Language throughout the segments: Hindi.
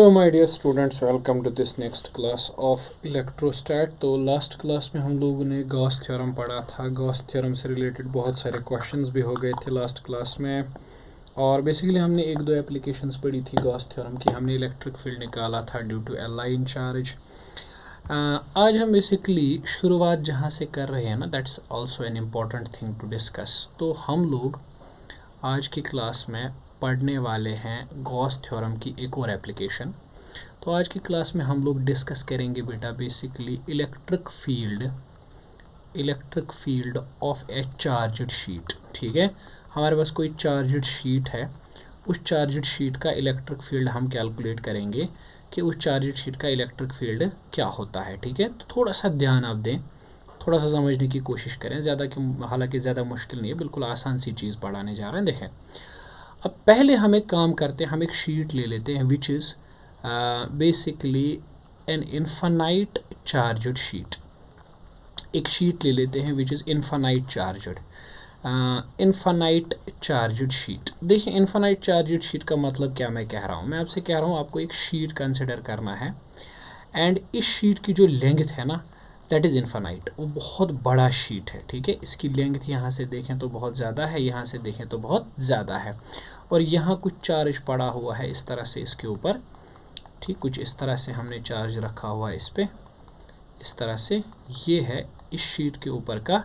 Hello my dear students, welcome to this next class of electrostat. तो लास्ट क्लास में हम लोगों ने गॉस थ्योरम पढ़ा था। गॉस थ्योरम से रिलेटेड बहुत सारे क्वेश्चंस भी हो गए थे लास्ट क्लास में, और बेसिकली हमने एक दो एप्लीकेशंस पढ़ी थी गॉस थ्योरम की। हमने इलेक्ट्रिक फील्ड निकाला था due to a line charge. आज हम बेसिकली शुरुआत जहाँ से कर रहे हैं ना, that's also an important thing to discuss. तो हम लोग आज की क्लास में पढ़ने वाले हैं गॉस थ्योरम की एक और एप्लीकेशन। तो आज की क्लास में हम लोग डिस्कस करेंगे बेटा basically electric field of A charged sheet. ठीक है, हमारे पास कोई चार्जड शीट है, उस चार्जड शीट का इलेक्ट्रिक फील्ड हम कैलकुलेट करेंगे कि उस चार्जड शीट का इलेक्ट्रिक फील्ड क्या होता है। ठीक है, तो थोड़ा सा ध्यान आप दें, थोड़ा सा समझने की कोशिश करें। हालांकि ज़्यादा मुश्किल नहीं है, बिल्कुल आसान सी चीज़ पढ़ाने जा रहे हैं। देखें, अब पहले हम एक काम करते हैं, हम एक शीट ले लेते हैं which is basically an infinite charged sheet. एक शीट ले लेते हैं which is infinite charged sheet. देखिए, इन्फानाइट चार्जड शीट का मतलब क्या मैं कह रहा हूँ, मैं आपसे कह रहा हूँ आपको एक शीट कंसिडर करना है, एंड इस शीट की जो लेंथ है ना, दैट इज़ इन्फानाइट। वो बहुत बड़ा शीट है। ठीक है, इसकी लेंथ यहाँ से देखें तो बहुत ज़्यादा है, यहाँ से देखें तो बहुत ज़्यादा है, और यहाँ कुछ चार्ज पड़ा हुआ है इस तरह से इसके ऊपर। ठीक, कुछ इस तरह से हमने चार्ज रखा हुआ है इस पर, इस तरह से। ये है इस शीट के ऊपर का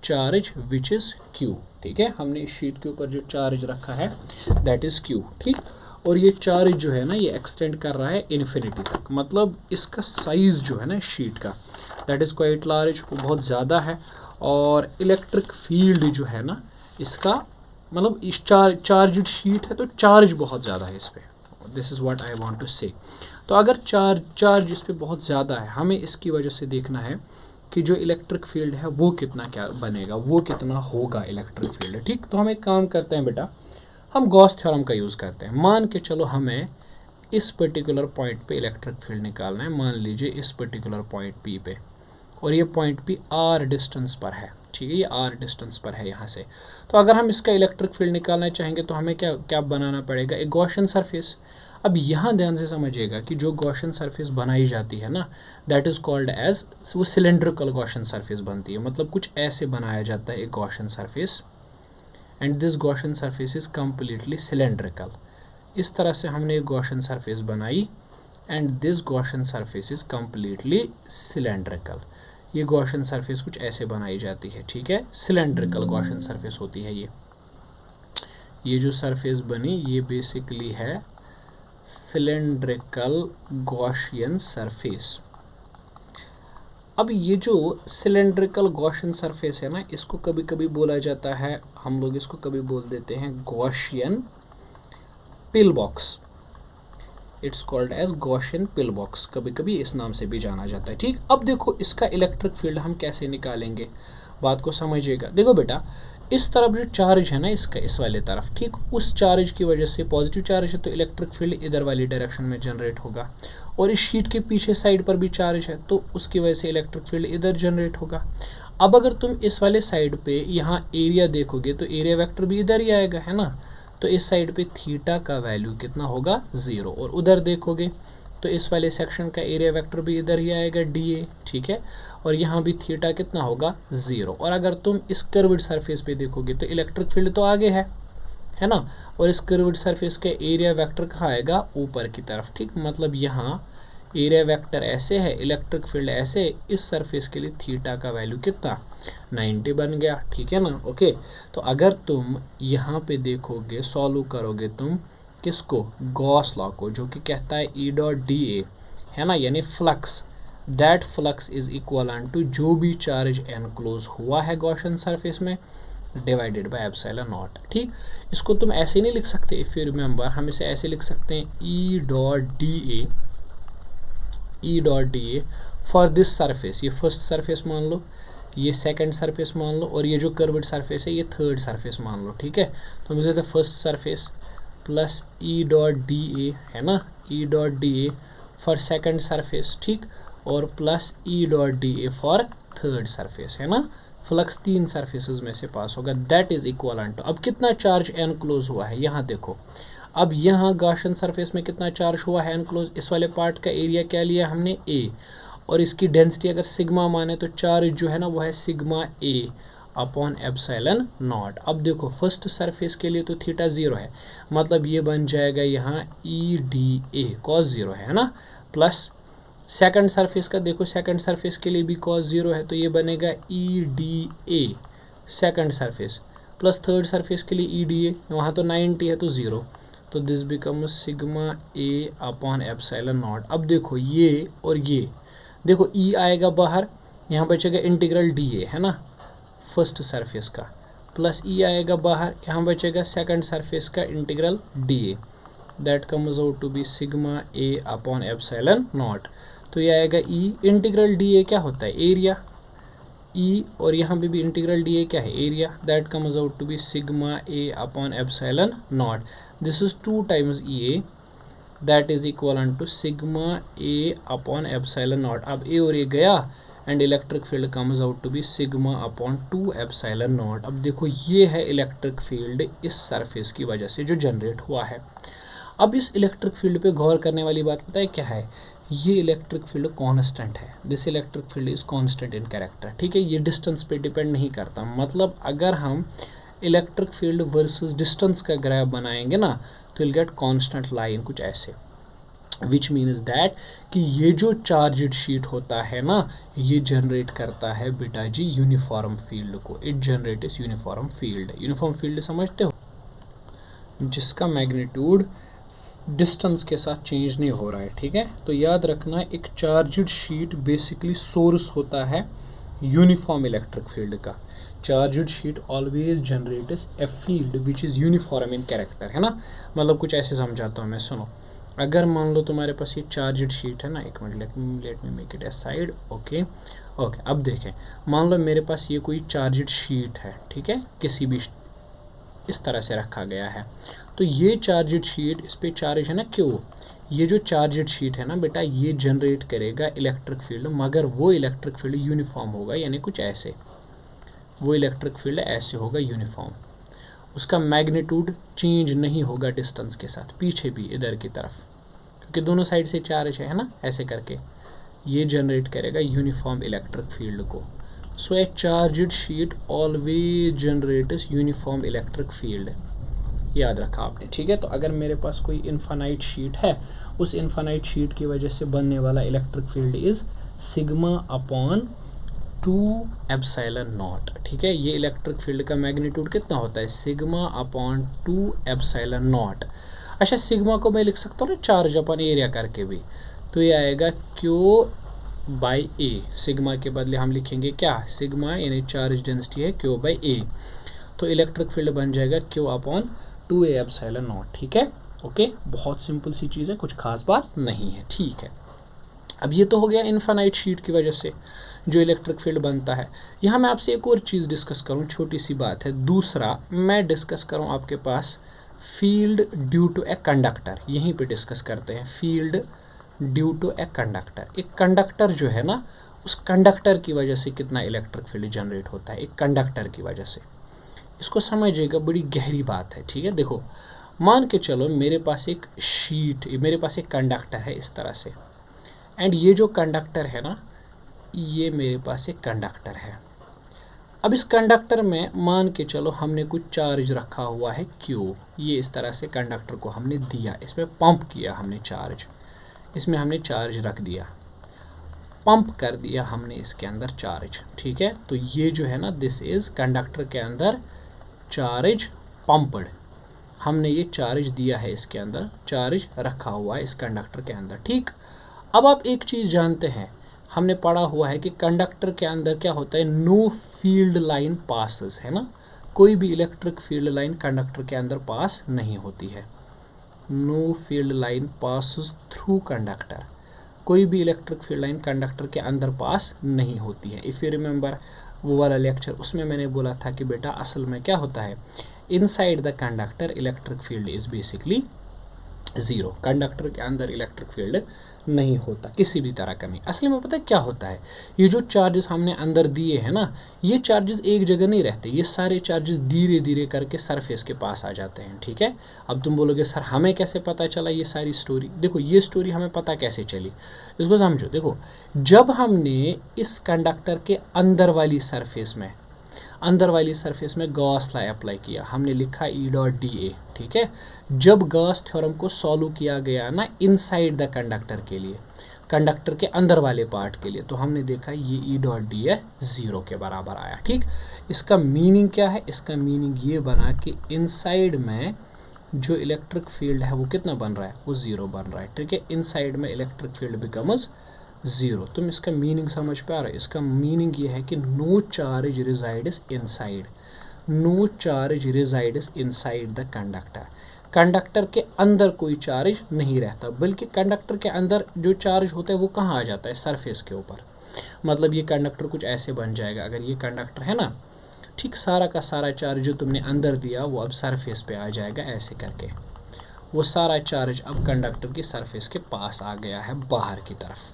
चार्ज विच इज़ क्यू। ठीक है, हमने इस शीट के ऊपर जो चार्ज रखा है दैट इज़ क्यू। ठीक, और ये चार्ज जो है ना, ये एक्सटेंड कर रहा है इन्फिनिटी तक। मतलब इसका साइज़ जो है ना शीट का, दैट इज़ क्वाइट लार्ज, वो बहुत ज़्यादा है। और इलेक्ट्रिक फील्ड जो है ना इसका, मतलब इस चार्जड शीट है तो चार्ज बहुत ज़्यादा है इस पर। This is what I want to say. तो अगर चार्ज इस पर बहुत ज़्यादा है, हमें इसकी वजह से देखना है कि जो इलेक्ट्रिक फील्ड है वो कितना क्या बनेगा, वो कितना होगा इलेक्ट्रिक फील्ड। ठीक, तो हम एक काम करते हैं बेटा, हम गॉस थ्योरम का यूज़ करते हैं। मान के चलो हमें इस पर्टिकुलर पॉइंट पे इलेक्ट्रिक फील्ड निकालना है। मान लीजिए इस पर्टिकुलर पॉइंट पी पे, और ये पॉइंट पी आर डिस्टेंस पर है। ठीक है, ये आर डिस्टेंस पर है यहाँ से। तो अगर हम इसका इलेक्ट्रिक फील्ड निकालना चाहेंगे तो हमें क्या क्या बनाना पड़ेगा, एक गॉसियन सरफेस। अब यहाँ ध्यान से समझिएगा कि जो गॉसियन सरफेस बनाई जाती है ना, दैट इज़ कॉल्ड एज, वो सिलेंड्रिकल गॉसियन सरफेस बनती है। मतलब कुछ ऐसे बनाया जाता है एक Gaussian surface, and this Gaussian surface is completely cylindrical. इस तरह से हमने एक गॉसियन सरफेस बनाई, and this Gaussian surface is completely cylindrical. ये गॉसियन सरफेस कुछ ऐसे बनाई जाती है। ठीक है, सिलेंड्रिकल गॉसियन सरफेस होती है ये जो सरफेस बनी ये बेसिकली है सिलेंड्रिकल गॉसियन सरफेस। अब ये जो सिलेंड्रिकल गॉसियन सरफेस है ना, इसको कभी कभी बोला जाता है, हम लोग इसको कभी बोल देते हैं Gaussian pillbox. It's called as Gaussian pillbox, कभी कभी इस नाम से भी जाना जाता है। ठीक, अब देखो इसका इलेक्ट्रिक फील्ड हम कैसे निकालेंगे, बात को समझिएगा। देखो बेटा, इस तरफ जो चार्ज है ना इसका, इस वाले तरफ, ठीक, उस चार्ज की वजह से पॉजिटिव चार्ज है तो इलेक्ट्रिक फील्ड इधर वाली डायरेक्शन में जनरेट होगा, और इस शीट के पीछे साइड पर भी चार्ज है तो उसकी वजह से इलेक्ट्रिक फील्ड इधर जनरेट होगा। अब अगर तुम इस वाले साइड पे यहाँ एरिया देखोगे तो एरिया वेक्टर भी इधर ही आएगा, है ना। तो इस साइड पे थीटा का वैल्यू कितना होगा, 0। और उधर देखोगे तो इस वाले सेक्शन का एरिया वेक्टर भी इधर ही आएगा, DA। ठीक है, और यहाँ भी थीटा कितना होगा, 0। और अगर तुम इस कर्व्ड सरफेस पे देखोगे तो इलेक्ट्रिक फील्ड तो आगे है ना, और इस कर्व्ड सरफेस का एरिया वेक्टर कहाँ आएगा, ऊपर की तरफ। ठीक, मतलब यहाँ एरिया वेक्टर ऐसे है, इलेक्ट्रिक फील्ड ऐसे, इस सरफेस के लिए थीटा का वैल्यू कितना, 90 बन गया। ठीक है ना, ओके। तो अगर तुम यहाँ पे देखोगे, सॉल्व करोगे तुम किसको, गॉस लॉ को, जो कि कहता है E डॉट DA, है ना, यानी flux, that flux is equal to जो भी चार्ज एनक्लोज हुआ है गॉसियन सरफेस में डिवाइडेड बाय एप्सिलॉन नॉट। ठीक, इसको तुम ऐसे नहीं लिख सकते, इफ़ यू रिमेंबर, हम इसे ऐसे लिख सकते हैं E dot DA for this surface. ये फर्स्ट सरफेस मान लो, ये सेकंड सरफेस मान लो, और ये जो कर्व्ड सरफेस है ये थर्ड सरफेस मान लो। ठीक है, तो मुझे तो first surface plus E dot DA, है ना, E dot DA for second surface. ठीक, और plus E dot DA for third surface, है ना। फ्लक्स 3 सरफेसेस में से पास होगा, दैट इज इक्वल टू, अब कितना चार्ज एनक्लोज हुआ है यहाँ देखो, अब यहाँ गॉसियन सरफेस में कितना चार्ज हुआ है एनक्लोज, इस वाले पार्ट का एरिया क्या लिया हमने ए, और इसकी डेंसिटी अगर सिग्मा माने तो चार्ज जो है ना वो है sigma A upon epsilon naught. अब देखो फर्स्ट सरफेस के लिए तो थीटा 0 है, मतलब ये बन जाएगा यहाँ ई डी ए कॉस 0 है ना, प्लस सेकंड सरफेस का देखो, सेकंड सरफेस के लिए भी कॉस 0 है तो ये बनेगा E D A second surface, plus third surface के लिए ई डी ए, वहाँ तो 90 है तो 0, तो this become sigma A upon epsilon naught. अब देखो ये और ये देखो ई आएगा बाहर, यहाँ बचेगा इंटीग्रल डी ए है ना फर्स्ट सरफेस का, प्लस ई आएगा बाहर, यहाँ बचेगा सेकंड सरफेस का integral d A, that comes out to be sigma A upon epsilon naught. तो ये आएगा ई, इंटीग्रल डी ए क्या होता है एरिया, ई और यहाँ पे भी इंटीग्रल डी ए क्या है area, that comes out to be sigma A upon epsilon naught. This is 2 times E A, that is equal to sigma A upon epsilon naught. अब ए और ए गया and electric field comes out to be sigma upon 2 epsilon naught. अब देखो ये है इलेक्ट्रिक फील्ड इस सरफेस की वजह से जो जनरेट हुआ है। अब इस इलेक्ट्रिक फील्ड पे गौर करने वाली बात पता है क्या है, ये इलेक्ट्रिक फील्ड कांस्टेंट है, this electric field is constant in character, ठीक है, ये डिस्टेंस पे डिपेंड नहीं करता। मतलब अगर हम इलेक्ट्रिक फील्ड वर्सेस डिस्टेंस का ग्राफ बनाएंगे ना तो विल गेट कांस्टेंट लाइन कुछ ऐसे, विच मीन्स दैट कि ये जो चार्जड शीट होता है ना ये जनरेट करता है बेटा जी यूनिफॉर्म फील्ड को, it generates uniform field. Uniform field समझते हो, जिसका मैग्नीट्यूड डिस्टेंस के साथ चेंज नहीं हो रहा है, ठीक है। तो याद रखना एक चार्जड शीट बेसिकली सोर्स होता है यूनिफॉर्म इलेक्ट्रिक फील्ड का। Charged sheet always generates a field which is uniform in character, है ना। मतलब कुछ ऐसे समझाता हूँ मैं, सुनो। अगर मान लो तुम्हारे पास ये चार्जड शीट है ना, एक minute let me make it A side, okay. अब देखें, मान लो मेरे पास ये कोई चार्जड शीट है, ठीक है, किसी भी इस तरह से रखा गया है, तो ये चार्जड शीट, इस पे चार्ज है ना क्यों, ये जो चार्जड शीट है ना बेटा ये जनरेट करेगा इलेक्ट्रिक फील्ड, मगर वो इलेक्ट्रिक फील्ड यूनिफॉर्म होगा, यानी कुछ ऐसे, वो इलेक्ट्रिक फील्ड ऐसे होगा यूनिफॉर्म, उसका मैग्नीट्यूड चेंज नहीं होगा डिस्टेंस के साथ, पीछे भी इधर की तरफ, क्योंकि दोनों साइड से चार्ज है ना, ऐसे करके ये जनरेट करेगा यूनिफॉर्म इलेक्ट्रिक फील्ड को। So a charged sheet always generates uniform electric field, याद रखा आपने, ठीक है। तो अगर मेरे पास कोई इन्फानाइट शीट है, उस इन्फानाइट शीट की वजह से बनने वाला electric field is sigma upon 2 epsilon naught, ठीक है। ये इलेक्ट्रिक फील्ड का मैग्नीट्यूड कितना होता है, सिग्मा अपॉन 2 एप्सिलॉन नॉट। अच्छा, सिग्मा को मैं लिख सकता हूँ ना चार्ज अपॉन एरिया करके भी, तो ये आएगा क्यू बाई ए, सिग्मा के बदले हम लिखेंगे क्या, सिग्मा यानी चार्ज डेंसिटी है क्यू बाई ए, तो इलेक्ट्रिक फील्ड बन जाएगा क्यू अपॉन 2 एप्सिलॉन नॉट, ठीक है, ओके। बहुत सिंपल सी चीज़ है, कुछ खास बात नहीं है, ठीक है। अब ये तो हो गया इन्फानाइट शीट की वजह से जो इलेक्ट्रिक फील्ड बनता है। यहाँ मैं आपसे एक और चीज़ डिस्कस करूँ, छोटी सी बात है। दूसरा मैं डिस्कस करूँ आपके पास field due to a conductor, यहीं पे डिस्कस करते हैं field due to a conductor. एक कंडक्टर जो है ना, उस कंडक्टर की वजह से कितना इलेक्ट्रिक फील्ड जनरेट होता है, एक कंडक्टर की वजह से। इसको समझिएगा, बड़ी गहरी बात है, ठीक है। देखो, मान के चलो मेरे पास एक शीट, मेरे पास एक कंडक्टर है इस तरह से, एंड ये जो कंडक्टर है ना, ये मेरे पास एक कंडक्टर है। अब इस कंडक्टर में मान के चलो हमने कुछ चार्ज रखा हुआ है क्यू, ये इस तरह से कंडक्टर को हमने दिया, इसमें पंप किया हमने चार्ज, इसमें हमने चार्ज रख दिया, पंप कर दिया हमने इसके अंदर चार्ज, ठीक है। तो ये जो है ना, दिस इज कंडक्टर के अंदर चार्ज पंप्ड, हमने ये चार्ज दिया है, इसके अंदर चार्ज रखा हुआ है इस कंडक्टर के अंदर, ठीक। अब आप एक चीज़ जानते हैं, हमने पढ़ा हुआ है कि कंडक्टर के अंदर क्या होता है, नो फील्ड लाइन पासेस, है ना, कोई भी इलेक्ट्रिक फील्ड लाइन कंडक्टर के अंदर पास नहीं होती है, know field line passes through conductor, कोई भी इलेक्ट्रिक फील्ड लाइन कंडक्टर के अंदर पास नहीं होती है। इफ़ यू रिमेंबर वो वाला लेक्चर, उसमें मैंने बोला था कि बेटा असल में क्या होता है, inside the conductor electric field is basically zero. Conductor के अंदर इलेक्ट्रिक फील्ड नहीं होता किसी भी तरह का नहीं। असली में पता है क्या होता है, ये जो चार्जेस हमने अंदर दिए हैं ना, ये चार्जेस एक जगह नहीं रहते, ये सारे चार्जेस धीरे धीरे करके सरफेस के पास आ जाते हैं। ठीक है, अब तुम बोलोगे सर हमें कैसे पता चला ये सारी स्टोरी? देखो ये स्टोरी हमें पता कैसे चली, इसको समझो। देखो जब हमने इस कंडक्टर के अंदर वाली सरफेस में गॉस लॉ अप्लाई किया, हमने लिखा E डॉट dA। ठीक है, जब गॉस थ्योरम को सॉल्व किया गया ना इनसाइड द कंडक्टर के लिए, कंडक्टर के अंदर वाले पार्ट के लिए, तो हमने देखा ये E डॉट dA 0 के बराबर आया। ठीक, इसका मीनिंग क्या है? इसका मीनिंग ये बना कि इनसाइड में जो इलेक्ट्रिक फील्ड है वो कितना बन रहा है? वो 0 बन रहा है। ठीक है, इनसाइड में इलेक्ट्रिक फील्ड बिकम्स 0। तुम इसका मीनिंग समझ पा रहे हो? इसका मीनिंग ये है कि no charge resides inside, no charge resides inside the conductor. Conductor के अंदर कोई चार्ज नहीं रहता, बल्कि कंडक्टर के अंदर जो चार्ज होता है वो कहाँ आ जाता है? सरफेस के ऊपर। मतलब ये कंडक्टर कुछ ऐसे बन जाएगा, अगर ये कंडक्टर है ना, ठीक, सारा का सारा चार्ज जो तुमने अंदर दिया वो अब सरफेस पे आ जाएगा ऐसे करके। वो सारा चार्ज अब कंडक्टर की सरफेस के पास आ गया है बाहर की तरफ,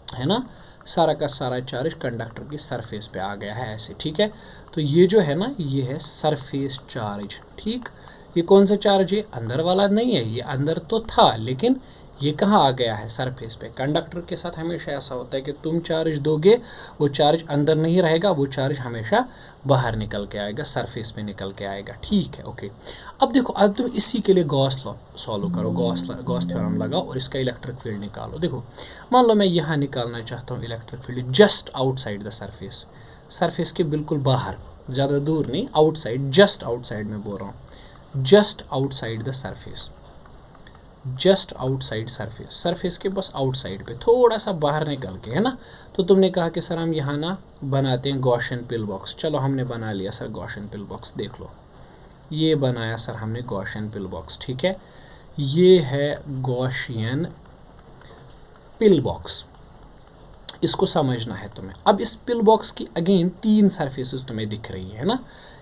है ना, सारा का सारा चार्ज कंडक्टर की सरफेस पे आ गया है ऐसे। ठीक है, तो ये जो है ना, ये है सरफेस चार्ज। ठीक, ये कौन सा चार्ज है? अंदर वाला नहीं है, ये अंदर तो था लेकिन ये कहाँ आ गया है? सरफेस पे। कंडक्टर के साथ हमेशा ऐसा होता है कि तुम चार्ज दोगे, वो चार्ज अंदर नहीं रहेगा, वो चार्ज हमेशा बाहर निकल के आएगा, सरफेस पे निकल के आएगा। ठीक है, ओके। अब देखो, अब तुम इसी के लिए गॉस लॉ सॉल्व करो, गॉस थ्योरम लगाओ और इसका इलेक्ट्रिक फील्ड निकालो। देखो मान लो मैं यहाँ निकालना चाहता हूँ electric field just outside the surface, surface के बिल्कुल बाहर, ज़्यादा दूर नहीं, आउटसाइड, जस्ट आउटसाइड में बोल रहा हूँ, just outside the surface, just outside surface, surface के बस आउटसाइड पे थोड़ा सा बाहर निकल के, है ना। तो तुमने कहा कि सर हम यहाँ ना बनाते हैं गॉसियन पिल बॉक्स। चलो हमने बना लिया सर गॉसियन पिल बॉक्स, देख लो ये बनाया सर हमने गॉसियन पिल बॉक्स। ठीक है, ये है गॉसियन पिल बॉक्स, इसको समझना है तुम्हें। अब इस पिल बॉक्स की अगेन 3 सरफेसेस तुम्हें दिख रही है ना।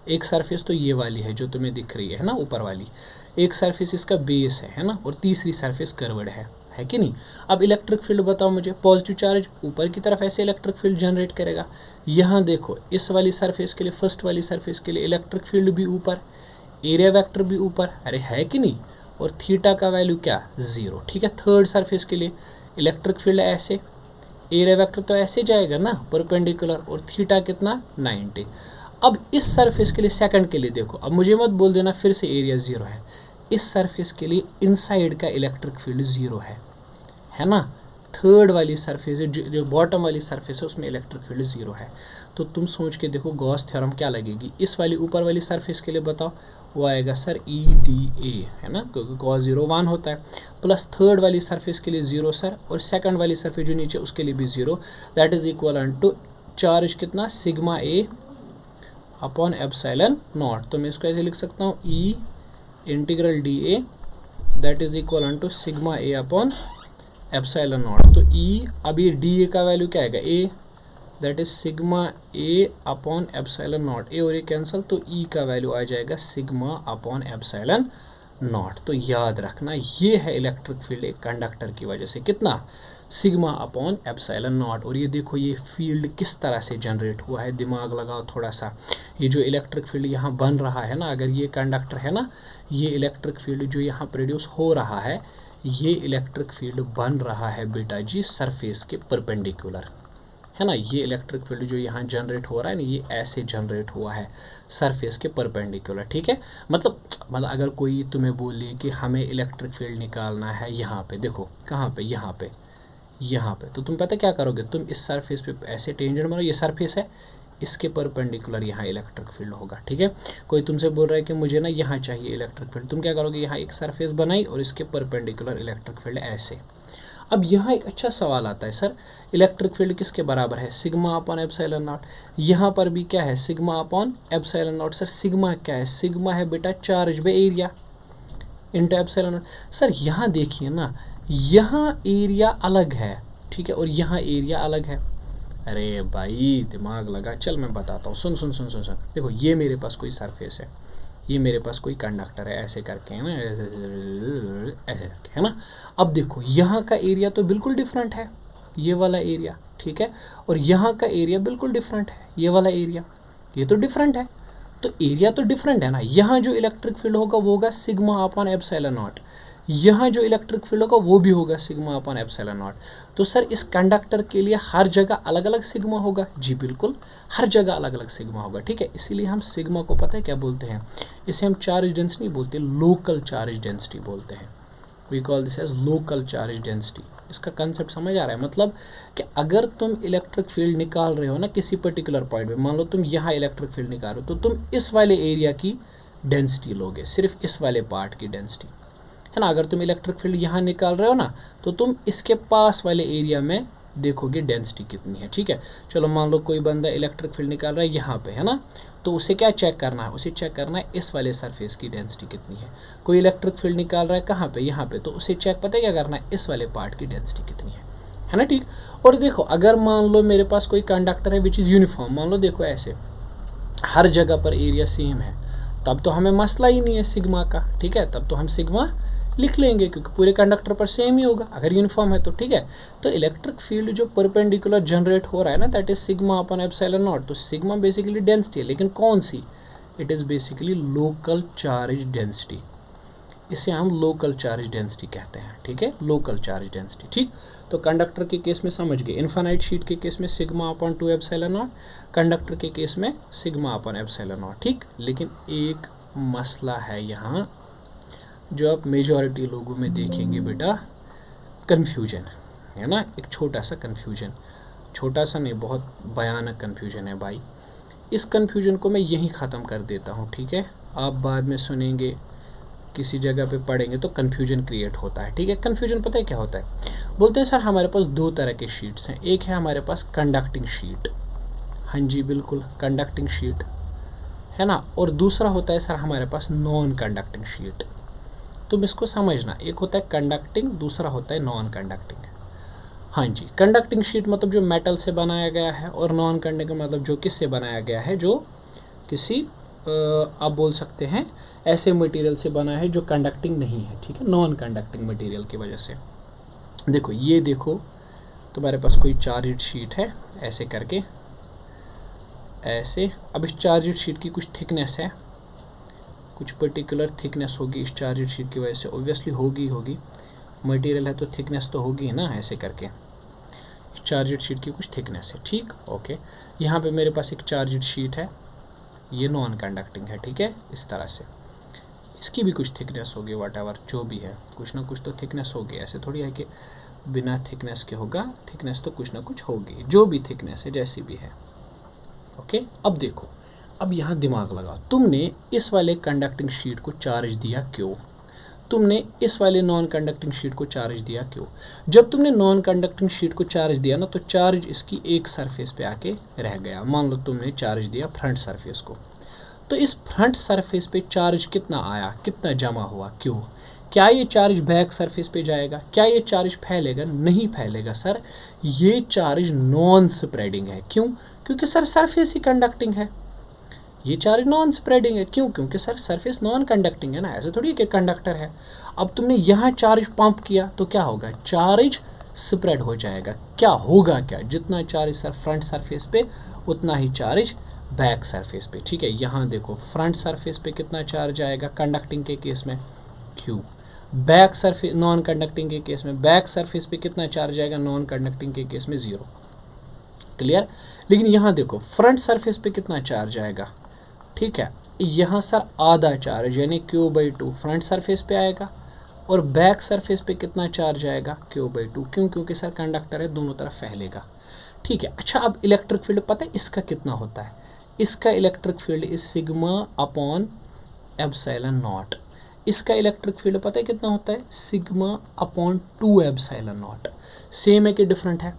एक सरफेस तो ये वाली है जो तुम्हें दिख रही है ना, ऊपर वाली। एक सरफेस इसका बेस है ना, और तीसरी सरफेस कर्व्ड है कि नहीं। अब इलेक्ट्रिक फील्ड बताओ मुझे, पॉजिटिव चार्ज ऊपर की तरफ ऐसे इलेक्ट्रिक फील्ड जनरेट करेगा। यहाँ देखो इस वाली सरफेस के लिए, फर्स्ट वाली सरफेस के लिए इलेक्ट्रिक फील्ड भी ऊपर, एरिया वेक्टर भी ऊपर, अरे है कि नहीं, और थीटा का वैल्यू क्या? 0। ठीक है, थर्ड सरफेस के लिए इलेक्ट्रिक फील्ड ऐसे, एरिया वेक्टर तो ऐसे जाएगा ना परपेंडिकुलर, और थीटा कितना? 90। अब इस सरफेस के लिए सेकंड के लिए देखो, अब मुझे मत बोल देना फिर से एरिया 0 है। इस सरफेस के लिए इनसाइड का इलेक्ट्रिक फील्ड 0 है ना। थर्ड वाली सरफेस है, जो बॉटम वाली सरफेस है, उसमें इलेक्ट्रिक फील्ड 0 है। तो तुम सोच के देखो गॉस थ्योरम क्या लगेगी इस वाली ऊपर वाली सरफेस के लिए, बताओ। वो आएगा सर EDA, है ना, क्योंकि cos 0 1 होता है, प्लस थर्ड वाली सरफेस के लिए 0 सर, और सेकंड वाली सरफेस जो नीचे उसके लिए भी 0। That is equal to charge कितना? Sigma A upon epsilon naught. तो मैं इसको ऐसे लिख सकता हूँ E integral DA that is equal to sigma A upon epsilon naught. तो E, अब ये DA का वैल्यू क्या आएगा? A that is sigma A upon epsilon naught, A और ए कैंसिल, तो E का वैल्यू आ जाएगा सिग्मा अपॉन एप्सिलॉन नॉट। तो याद रखना ये है इलेक्ट्रिक फील्ड एक कंडक्टर की वजह से कितना? Sigma upon epsilon not. और ये देखो ये फील्ड किस तरह से जनरेट हुआ है, दिमाग लगाओ थोड़ा सा। ये जो इलेक्ट्रिक फील्ड यहाँ बन रहा है ना, अगर ये कंडक्टर है ना, ये इलेक्ट्रिक फील्ड जो यहाँ प्रोड्यूस हो रहा है, ये इलेक्ट्रिक फील्ड बन रहा है बेटा जी सरफेस के परपेंडिकुलर, है ना। ये इलेक्ट्रिक फील्ड जो यहाँ जनरेट हो रहा है ना, ये ऐसे जनरेट हुआ है सरफेस के परपेंडिकुलर। ठीक है, मतलब अगर कोई तुम्हें बोले कि हमें इलेक्ट्रिक फील्ड निकालना है यहाँ पे, देखो कहाँ पे, यहाँ पे, तो तुम पता क्या करोगे? तुम इस सरफेस पे ऐसे टेंजेंट मारो, ये सरफेस है, इसके परपेंडिकुलर यहाँ इलेक्ट्रिक फील्ड होगा। ठीक है, कोई तुमसे बोल रहा है कि मुझे ना यहाँ चाहिए इलेक्ट्रिक फील्ड, तुम क्या करोगे? यहाँ एक सरफेस बनाई और इसके परपेंडिकुलर इलेक्ट्रिक फील्ड ऐसे। अब यहाँ एक अच्छा सवाल आता है, सर इलेक्ट्रिक फील्ड किसके बराबर है? Sigma upon epsilon not. यहाँ पर भी क्या है? Sigma upon epsilon not. Sir sigma क्या है? सिग्मा है बेटा charge by area into epsilon not. Sir यहाँ देखिए ना, यहाँ एरिया अलग है, ठीक है, और यहाँ एरिया अलग है। अरे भाई दिमाग लगा, चल मैं बताता हूँ, सुन। देखो ये मेरे पास कोई सरफेस है, ये मेरे पास कोई कंडक्टर है, ऐसे करके है ना, ऐसे करके है ना। अब देखो यहाँ का एरिया तो बिल्कुल डिफरेंट है, ये वाला एरिया, ठीक है, और यहाँ का एरिया बिल्कुल डिफरेंट है, ये वाला एरिया, ये तो डिफरेंट है, तो एरिया तो डिफरेंट है ना। यहाँ जो इलेक्ट्रिक फील्ड होगा वो होगा सिग्मा अपॉन एप्सिलॉन नॉट, यहाँ जो इलेक्ट्रिक फील्ड होगा वो भी होगा सिग्मा अपॉन एप्सिलॉन नॉट। तो सर इस कंडक्टर के लिए हर जगह अलग अलग सिग्मा होगा? जी बिल्कुल, हर जगह अलग अलग सिग्मा होगा, ठीक है। इसीलिए हम सिग्मा को पता है क्या बोलते हैं, इसे हम चार्ज डेंसिटी नहीं बोलते, लोकल चार्ज डेंसिटी बोलते हैं। We call this as local charge density. इसका कंसेप्ट समझ आ रहा है? मतलब कि अगर तुम इलेक्ट्रिक फील्ड निकाल रहे हो ना किसी पर्टिकुलर पॉइंट पे, मान लो तुम यहाँ इलेक्ट्रिक फील्ड निकाल रहे हो, तो तुम इस वाले एरिया की डेंसिटी लोगे, सिर्फ इस वाले पार्ट की डेंसिटी, है ना। अगर तुम इलेक्ट्रिक फील्ड यहाँ निकाल रहे हो ना, तो तुम इसके पास वाले एरिया में देखोगे डेंसिटी कितनी है, ठीक है। चलो मान लो कोई बंदा इलेक्ट्रिक फील्ड निकाल रहा है यहाँ पे, है ना, तो उसे क्या चेक करना है, उसे चेक करना है इस वाले सरफेस की डेंसिटी कितनी है। कोई इलेक्ट्रिक फील्ड निकाल रहा है कहाँ पे, यहाँ पे, तो उसे चेक पता है क्या करना है, इस वाले पार्ट की डेंसिटी कितनी है ना, ठीक। और देखो अगर मान लो मेरे पास कोई कंडक्टर है विच इज़ यूनिफॉर्म, मान लो देखो ऐसे हर जगह पर एरिया सेम है, तब तो हमें मसला ही नहीं है सिग्मा का, ठीक है, तब तो हम सिग्मा लिख लेंगे क्योंकि पूरे कंडक्टर पर सेम ही होगा अगर यूनिफॉर्म है तो, ठीक है। तो इलेक्ट्रिक फील्ड जो परपेंडिकुलर जनरेट हो रहा है ना, that is sigma upon epsilon naught. तो सिग्मा बेसिकली डेंसिटी है, लेकिन कौन सी, it is basically local charge density, इसे हम लोकल चार्ज डेंसिटी कहते हैं, ठीक है, लोकल चार्ज डेंसिटी, ठीक। तो कंडक्टर के केस में समझ गए, इन्फानाइट शीट के केस में sigma upon 2 epsilon not, conductor के केस में सिग्मा अपॉन एप्सिलॉन नॉट, ठीक। लेकिन एक मसला है यहाँ जो आप मेजॉरिटी लोगों में देखेंगे बेटा, कन्फ्यूजन है ना, एक छोटा सा कन्फ्यूजन, छोटा सा नहीं बहुत भयानक कन्फ्यूजन है भाई। इस कन्फ्यूजन को मैं यहीं ख़त्म कर देता हूँ, ठीक है। आप बाद में सुनेंगे, किसी जगह पे पढ़ेंगे तो कन्फ्यूजन क्रिएट होता है, ठीक है। कन्फ्यूजन पता है क्या होता है, बोलते हैं सर हमारे पास दो तरह के शीट्स हैं, एक है हमारे पास कंडक्टिंग शीट, हाँ जी बिल्कुल कंडक्टिंग शीट है ना, और दूसरा होता है सर हमारे पास नॉन कंडक्टिंग शीट। तुम इसको समझना, एक होता है कंडक्टिंग, दूसरा होता है नॉन कंडक्टिंग। हाँ जी, कंडक्टिंग शीट मतलब जो मेटल से बनाया गया है, और नॉन कंडक्टिंग मतलब जो किससे बनाया गया है, जो किसी आप बोल सकते हैं ऐसे मटेरियल से बना है जो कंडक्टिंग नहीं है, ठीक है, नॉन कंडक्टिंग मटेरियल की वजह से। देखो ये देखो तुम्हारे पास कोई चार्ज शीट है, ऐसे करके ऐसे। अब इस चार्ज शीट की कुछ थिकनेस है, कुछ पर्टिकुलर थिकनेस होगी इस चार्ज शीट की वजह से, ऑब्वियसली होगी, मटेरियल है तो थिकनेस तो होगी ना, ऐसे करके इस चार्ज शीट की कुछ थिकनेस है, ठीक, ओके। यहाँ पे मेरे पास एक चार्ज शीट है, ये नॉन कंडक्टिंग है, ठीक है, इस तरह से, इसकी भी कुछ थिकनेस होगी, वट एवर जो भी है, कुछ ना कुछ तो थिकनेस होगी, ऐसे थोड़ी है कि बिना थिकनेस के होगा, थिकनेस तो कुछ ना कुछ होगी, जो भी थिकनेस है जैसी भी है, ओके। अब देखो, अब यहाँ दिमाग लगाओ, तुमने इस वाले कंडक्टिंग शीट को चार्ज दिया क्यों, तुमने इस वाले नॉन कंडक्टिंग शीट को चार्ज दिया क्यों। जब तुमने नॉन कंडक्टिंग शीट को चार्ज दिया ना, तो चार्ज इसकी एक सरफेस पे आके रह गया। मान लो तुमने चार्ज दिया फ्रंट सरफेस को, तो इस फ्रंट सरफेस पे चार्ज कितना आया, कितना जमा हुआ, क्यों, क्या ये चार्ज बैक सरफेस पे जाएगा, क्या ये चार्ज फैलेगा, नहीं फैलेगा सर, ये चार्ज नॉन स्प्रेडिंग है। क्यों, क्योंकि सर सरफेस ही कंडक्टिंग है, ये चार्ज नॉन स्प्रेडिंग है। क्यों, क्योंकि सर सरफेस नॉन कंडक्टिंग है ना, ऐसे थोड़ी कि कंडक्टर है। अब तुमने यहाँ चार्ज पंप किया तो क्या होगा, चार्ज स्प्रेड हो जाएगा। क्या होगा, क्या, जितना चार्ज सर फ्रंट सरफेस पे उतना ही चार्ज बैक सरफेस पे, ठीक है। यहाँ देखो फ्रंट सरफेस पे कितना चार्ज आएगा कंडक्टिंग के केस में, Q, back surface non conducting के केस में बैक सरफेस पे कितना चार्ज आएगा, नॉन कंडक्टिंग के केस में 0, क्लियर। लेकिन यहाँ देखो फ्रंट सरफेस पे कितना चार्ज आएगा, ठीक है, यहाँ सर आधा चार्ज यानी Q/2 फ्रंट सरफेस पे आएगा, और बैक सरफेस पे कितना चार्ज आएगा, Q/2, क्यों, क्योंकि सर कंडक्टर है, दोनों तरफ फैलेगा, ठीक है। अच्छा, अब इलेक्ट्रिक फील्ड पता है इसका कितना होता है, इसका electric field is sigma upon epsilon not. इसका इलेक्ट्रिक फील्ड पता है कितना होता है, sigma upon 2 epsilon not. Same है कि डिफरेंट है,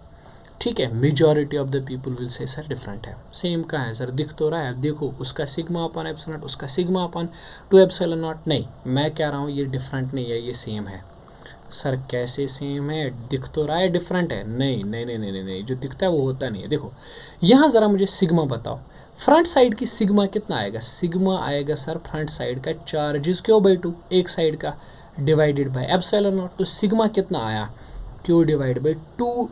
ठीक है। Majority of the people will say sir different है। सेम कहाँ है सर, दिख तो रहा है, देखो उसका सिग्मा अपॉन एप्सिलॉन नॉट, उसका सिग्मा अपॉन 2 एप्सिलॉन नॉट। नहीं, मैं कह रहा हूँ ये डिफरेंट नहीं है, ये सेम है। सर कैसे सेम है, दिख तो रहा है डिफरेंट है, नहीं नहीं नहीं नहीं नहीं, नहीं। जो दिखता है वो होता नहीं है। देखो यहाँ ज़रा मुझे सिग्मा बताओ, फ्रंट साइड की सिग्मा कितना आएगा, सिग्मा आएगा सर फ्रंट साइड का चार्जेस क्यू बाई टू, एक साइड का, डिवाइडेड बाय एप्सिलॉन नॉट। तो सिग्मा कितना आया, q divide by two,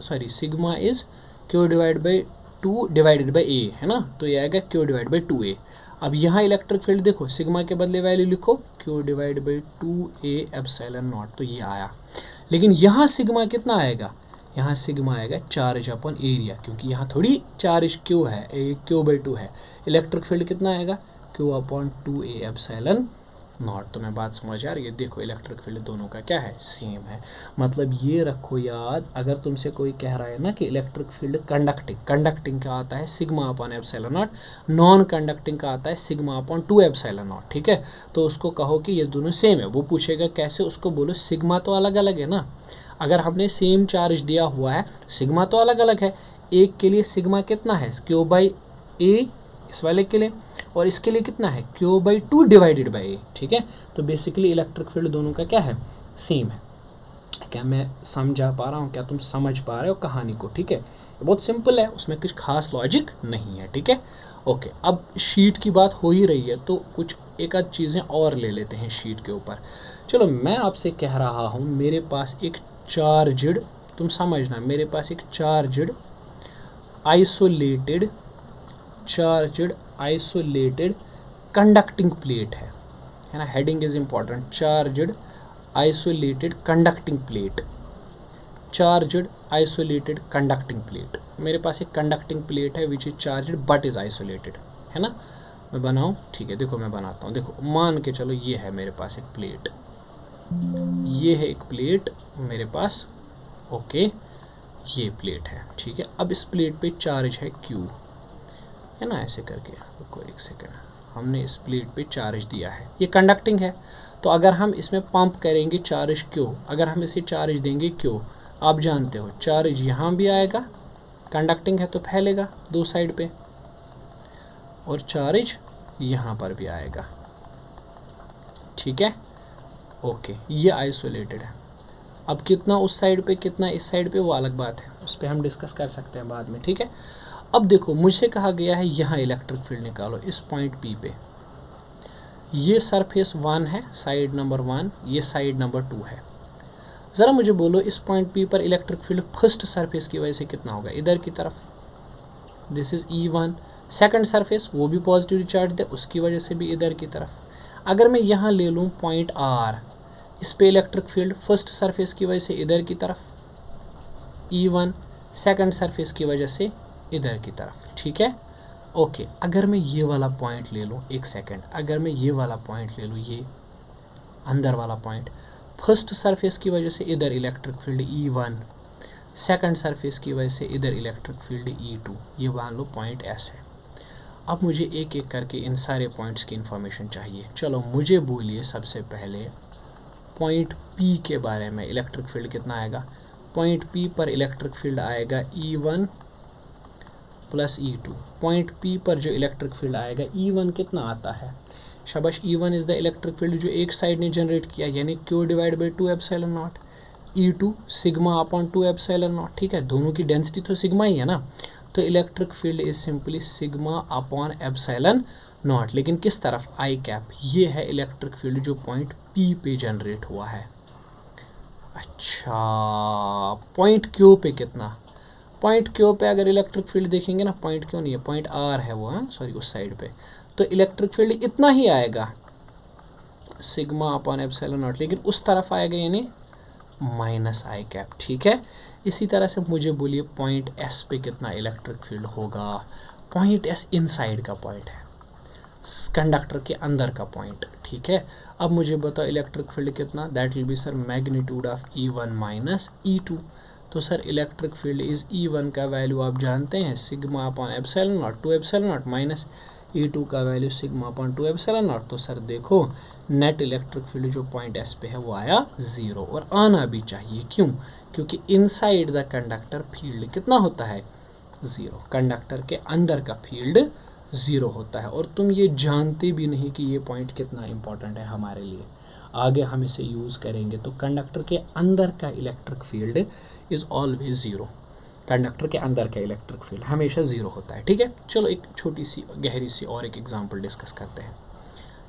sorry sigma is q divide by two divided by a, है ना, तो ये आएगा q divide by two a. अब यहाँ इलेक्ट्रिक फील्ड देखो, सिग्मा के बदले वैल्यू लिखो Q divide by two A epsilon naught, तो ये आया। लेकिन यहाँ सिग्मा कितना आएगा, यहाँ सिग्मा आएगा चार्ज अपॉन एरिया, क्योंकि यहाँ थोड़ी चार्ज क्यू है, क्यू बाई टू है। इलेक्ट्रिक फील्ड कितना आएगा, Q upon two A epsilon naught. तो मैं बात समझ आ रही है, देखो इलेक्ट्रिक फील्ड दोनों का क्या है, सेम है। मतलब ये रखो याद, अगर तुमसे कोई कह रहा है ना कि इलेक्ट्रिक फील्ड कंडक्टिंग का आता है sigma upon epsilon not, non conducting का आता है sigma upon two epsilon naught, ठीक है, तो उसको कहो कि ये दोनों सेम है। वो पूछेगा कैसे, उसको बोलो सिग्मा तो अलग अलग है ना, अगर हमने सेम चार्ज दिया हुआ है, सिग्मा तो अलग अलग है। एक के लिए सिग्मा कितना है, क्यू बाई ए इस वाले के लिए, और इसके लिए कितना है, q by two divided by a, ठीक है। तो बेसिकली इलेक्ट्रिक फील्ड दोनों का क्या है, सेम है। क्या मैं समझा पा रहा हूँ, क्या तुम समझ पा रहे हो कहानी को, ठीक है। बहुत सिंपल है, उसमें कुछ खास लॉजिक नहीं है, ठीक है। ओके, अब शीट की बात हो ही रही है तो कुछ एक आध चीज़ें और ले लेते हैं शीट के ऊपर। चलो मैं आपसे कह रहा हूँ, मेरे पास एक चार्जड, तुम समझना, मेरे पास एक चार्जड आइसोलेटेड कंडक्टिंग प्लेट है ना, heading is important, charged isolated conducting plate, charged isolated conducting plate. मेरे पास एक कंडक्टिंग प्लेट है which is charged but is isolated, है ना। मैं बनाऊँ, ठीक है, देखो मैं बनाता हूँ। देखो मान के चलो ये है मेरे पास एक प्लेट, ये है एक प्लेट मेरे पास, ओके, ये प्लेट है, ठीक है। अब इस प्लेट पे चार्ज है Q, है ना, ऐसे करके, रुको एक सेकेंड, हमने इस प्लेट पे चार्ज दिया है, ये कंडक्टिंग है। तो अगर हम इसमें पंप करेंगे चार्ज Q, अगर हम इसे चार्ज देंगे Q, आप जानते हो चार्ज यहाँ भी आएगा, कंडक्टिंग है तो फैलेगा दो साइड पे, और चार्ज यहाँ पर भी आएगा, ठीक है, ओके। ये आइसोलेटेड है। अब कितना उस साइड पे कितना इस साइड पे वो अलग बात है, उस पर हम डिस्कस कर सकते हैं बाद में, ठीक है। अब देखो मुझसे कहा गया है यहाँ इलेक्ट्रिक फील्ड निकालो इस पॉइंट P पे, ये सरफेस 1 है, साइड नंबर 1, ये साइड नंबर 2 है। ज़रा मुझे बोलो इस पॉइंट P पर इलेक्ट्रिक फील्ड फर्स्ट सरफेस की वजह से कितना होगा, इधर की तरफ, this is E1। Second surface वो भी पॉजिटिव चार्ज है, उसकी वजह से भी इधर की तरफ। अगर मैं यहाँ ले लूँ पॉइंट R, इस पे इलेक्ट्रिक फील्ड फर्स्ट सरफेस की वजह से इधर की तरफ E1, सेकंड सरफेस की वजह से इधर की तरफ, ठीक है, ओके। अगर मैं ये वाला पॉइंट ले लूँ, एक सेकंड, अगर मैं ये वाला पॉइंट ले लूँ, ये अंदर वाला पॉइंट, फर्स्ट सरफेस की वजह से इधर electric field E1, second surface की वजह से इधर इलेक्ट्रिक फील्ड E2, ये मान लो पॉइंट S है। अब मुझे एक एक करके इन सारे पॉइंट्स की इन्फॉर्मेशन चाहिए। चलो मुझे बोलिए सबसे पहले पॉइंट P के बारे में, इलेक्ट्रिक फील्ड कितना आएगा। पॉइंट P पर इलेक्ट्रिक फील्ड आएगा E1 plus E2। Point P पर जो इलेक्ट्रिक फील्ड आएगा E1 कितना आता है, शाबाश, E1 is the electric field जो एक साइड ने जनरेट किया, यानी Q divide by 2 epsilon not, E2 sigma upon 2 epsilon naught, ठीक है, दोनों की डेंसिटी तो सिग्मा ही है ना, तो electric field is simply sigma upon epsilon not. लेकिन किस तरफ, आई कैप, ये है इलेक्ट्रिक फील्ड जो पॉइंट P पे जनरेट हुआ है। अच्छा, पॉइंट Q पे कितना, पॉइंट Q पे अगर इलेक्ट्रिक फील्ड देखेंगे ना, पॉइंट Q नहीं है, पॉइंट R है वो, हाँ सॉरी, उस साइड पे, तो इलेक्ट्रिक फील्ड इतना ही आएगा सिग्मा अपॉन एप्सिलॉन नॉट, लेकिन उस तरफ आएगा यानी माइनस आई कैप, ठीक है। इसी तरह से मुझे बोलिए पॉइंट S पे कितना इलेक्ट्रिक फील्ड होगा। पॉइंट S इनसाइड का पॉइंट है, कंडक्टर के अंदर का पॉइंट, ठीक है। अब मुझे बताओ इलेक्ट्रिक फील्ड कितना, that will be sir magnitude of E1 minus E2। तो sir electric field is E1 का वैल्यू आप जानते हैं sigma upon epsilon not 2 epsilon not, minus E2 का value sigma upon 2 epsilon naught. तो सर देखो नेट इलेक्ट्रिक फील्ड जो पॉइंट S पे है वो आया 0, और आना भी चाहिए, क्यों, क्योंकि इनसाइड द कंडक्टर फील्ड कितना होता है 0, कंडक्टर के अंदर का फील्ड 0 होता है। और तुम ये जानते भी नहीं कि ये पॉइंट कितना इंपॉर्टेंट है हमारे लिए, आगे हम इसे यूज़ करेंगे। तो कंडक्टर के अंदर का electric field is always 0, conductor के अंदर का इलेक्ट्रिक फील्ड हमेशा 0 होता है, ठीक है। चलो एक छोटी सी गहरी सी और एक एग्जांपल डिस्कस करते हैं।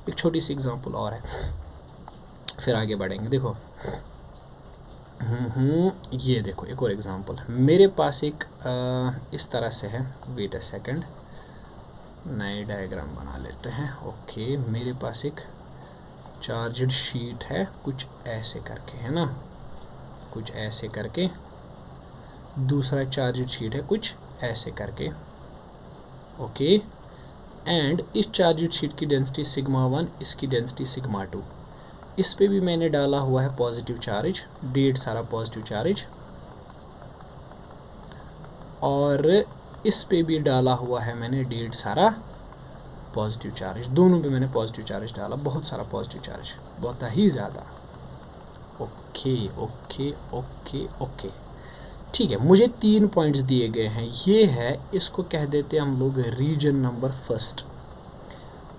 एक छोटी सी एग्जांपल और है, फिर आगे बढ़ेंगे। देखो ये देखो एक और एग्जांपल। मेरे पास एक इस तरह से है, वेट अ सेकंड, नए डायग्राम बना लेते हैं। ओके, मेरे पास एक चार्जड शीट है, कुछ ऐसे करके, है ना, कुछ ऐसे करके। दूसरा चार्जड शीट है कुछ ऐसे करके। ओके, एंड इस चार्जड शीट की डेंसिटी सिग्मा 1, इसकी डेंसिटी सिग्मा 2। इस पे भी मैंने डाला हुआ है पॉजिटिव चार्ज, ढेर सारा पॉजिटिव चार्ज, और इस पे भी डाला हुआ है मैंने ढेर सारा पॉजिटिव चार्ज। दोनों पे मैंने पॉजिटिव चार्ज डाला, बहुत सारा पॉजिटिव चार्ज, बहुत ही ज़्यादा। ओके ओके ओके ओके, ठीक है। मुझे 3 पॉइंट्स दिए गए हैं। ये है, इसको कह देते हैं हम लोग रीजन नंबर फर्स्ट,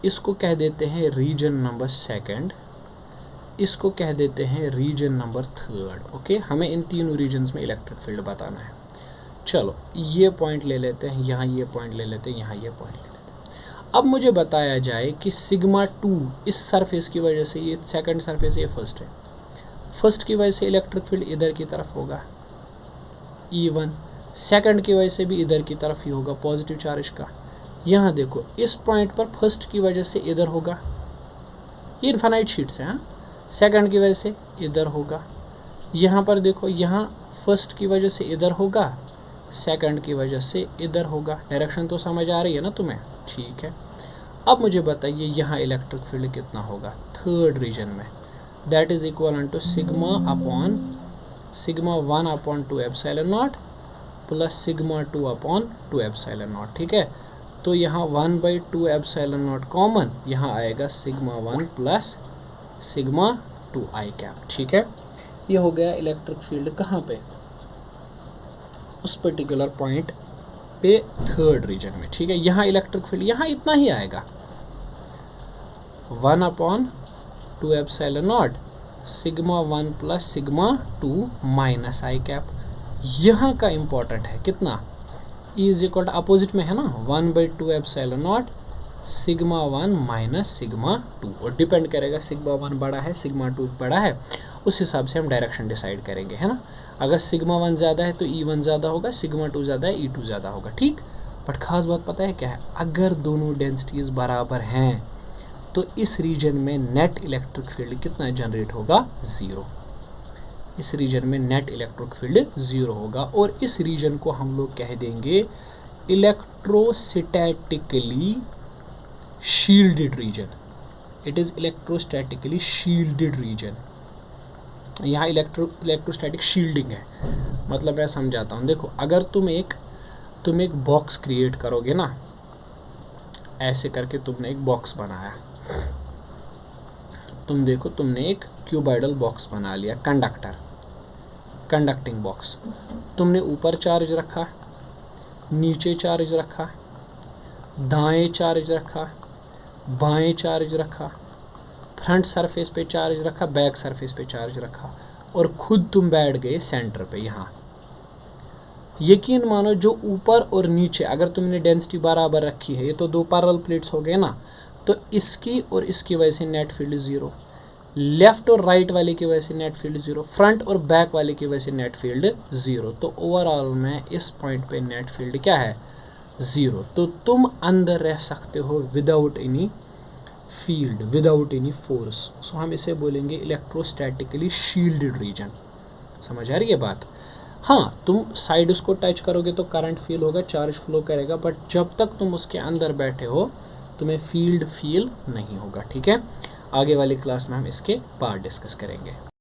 इसको कह देते हैं रीजन नंबर सेकंड, इसको कह देते हैं रीजन नंबर थर्ड। ओके, हमें इन तीनों रीजन्स में इलेक्ट्रिक फील्ड बताना है। चलो ये पॉइंट ले लेते हैं, यहाँ ये पॉइंट ले लेते हैं, यहाँ ये पॉइंट ले लेते हैं। अब मुझे बताया जाए कि सिग्मा 2 इस सरफेस की वजह से, ये सेकंड सरफेस, ये फर्स्ट है, फर्स्ट की वजह से इलेक्ट्रिक फील्ड इधर की तरफ होगा E1, सेकंड की वजह से भी इधर की तरफ ही होगा पॉजिटिव चार्ज का। यहाँ देखो इस पॉइंट पर फर्स्ट की वजह से इधर होगा, ये इनफाइनाइट शीट्स हैं, सेकंड की वजह से इधर होगा। यहाँ पर देखो, यहाँ फर्स्ट की वजह से इधर होगा, सेकंड की वजह से इधर होगा। डायरेक्शन तो समझ आ रही है ना तुम्हें, ठीक है। अब मुझे बताइए यहाँ इलेक्ट्रिक फील्ड कितना होगा थर्ड रीजन में, that is equal to sigma 1 upon 2 epsilon naught plus sigma 2 upon 2 epsilon naught, ठीक है। तो यहाँ 1/2 एप्सिलॉन नॉट कॉमन, यहाँ आएगा सिग्मा 1 प्लस सिग्मा 2 आई कैप, ठीक है। ये हो गया इलेक्ट्रिक फील्ड कहाँ पे, उस पर्टिकुलर पॉइंट पे थर्ड रीजन में, ठीक है। यहाँ इलेक्ट्रिक फील्ड यहाँ इतना ही आएगा, 1/2 epsilon naught sigma 1 plus sigma 2 minus i cap. यहाँ का इम्पोर्टेंट है कितना, E is equal to opposite में है ना, 1/2 epsilon naught sigma 1 minus sigma 2, और डिपेंड करेगा सिग्मा 1 बड़ा है सिग्मा 2 बड़ा है, उस हिसाब से हम डायरेक्शन डिसाइड करेंगे, है ना। अगर सिग्मा 1 ज़्यादा है तो E1 ज़्यादा होगा, सिग्मा 2 ज़्यादा है E2 ज़्यादा होगा, ठीक। बट खास बात पता है क्या है, अगर दोनों डेंसिटीज़ बराबर हैं तो इस रीजन में नेट इलेक्ट्रिक फील्ड कितना जनरेट होगा, 0। इस रीजन में नेट इलेक्ट्रिक फील्ड 0 होगा, और इस रीजन को हम लोग कह देंगे electrostatically shielded region. It is electrostatically shielded region. यहाँ इलेक्ट्रोस्टैटिक शील्डिंग है, मतलब मैं समझाता हूँ। देखो अगर तुम एक बॉक्स क्रिएट करोगे ना, ऐसे करके तुमने एक बॉक्स बनाया, तुम देखो तुमने एक क्यूबॉइडल बॉक्स बना लिया, कंडक्टिंग बॉक्स। तुमने ऊपर चार्ज रखा, नीचे चार्ज रखा, दाएं चार्ज रखा, बाएं चार्ज रखा, फ्रंट सरफेस पे चार्ज रखा, बैक सरफेस पे चार्ज रखा, और खुद तुम बैठ गए सेंटर पे। यहाँ यकीन मानो जो ऊपर और नीचे अगर तुमने डेंसिटी बराबर रखी है, ये तो 2 पैरेलल प्लेट्स हो गए ना, तो इसकी और इसकी वजह से नेट फील्ड 0, लेफ्ट और राइट वाले की वजह से नेट फील्ड 0, फ्रंट और बैक वाले की वजह से नेट फील्ड 0। तो ओवरऑल में इस पॉइंट पे नेट फील्ड क्या है, 0। तो तुम अंदर रह सकते हो without any field, without any force. So हम इसे बोलेंगे इलेक्ट्रोस्टैटिकली शील्डेड रीजन। समझ आ रही है बात। हाँ, तुम साइड उसको टच करोगे तो करंट फील होगा, चार्ज फ्लो करेगा, बट जब तक तुम उसके अंदर बैठे हो तुम्हें फील्ड फील नहीं होगा, ठीक है। आगे वाली क्लास में हम इसके बाद डिस्कस करेंगे।